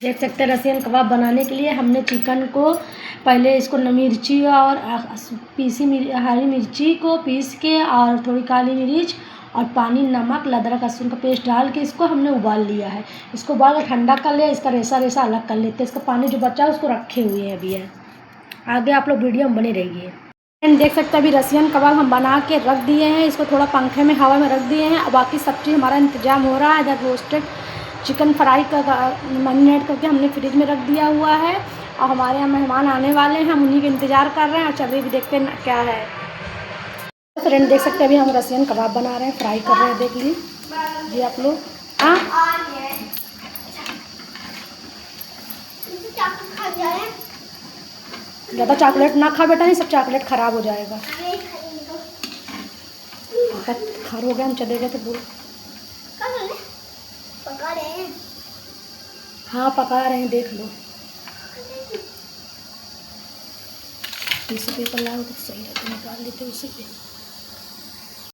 देख सकते हैं रसियन कबाब बनाने के लिए हमने चिकन को पहले इसको मिर्ची और पीसी हरी मिर्ची को पीस के और थोड़ी काली मिर्च और पानी नमक अदरक लहसुन का पेस्ट डाल के इसको हमने उबाल लिया है। इसको उबाल कर ठंडा कर लिया। इसका रेसा रेसा अलग कर लेते हैं। इसका पानी जो बचा है उसको रखे हुए हैं अभी है। आगे आप लोग वीडियो में बने रहिए। देख सकते हैं अभी रसियन कबाब हम बना के रख दिए हैं। इसको थोड़ा पंखे में हवा में रख दिए हैं। अब बाकी सब चीज़ हमारा इंतजाम हो रहा है। इधर रोस्टेड चिकन फ्राई का मैरिनेट करके हमने फ्रिज में रख दिया हुआ है और हमारे यहाँ मेहमान आने वाले हैं, हम उन्हीं का इंतज़ार कर रहे हैं। और चलिए भी देखते हैं क्या है। फ्रेंड देख सकते हैं अभी हम रसियन कबाब बना रहे हैं, फ्राई कर रहे हैं। देख लीजिए जी आप लोग। ज़्यादा चॉकलेट ना खा बेटा, नहीं सब चॉकलेट ख़राब हो जाएगा। खर हो गया हम चले गए तो बोल पका रहे हैं। हाँ पका रहे हैं, देख लो। टिश्यू पेपर लाओ तो सही रहता, निकाल लेते उसी पे।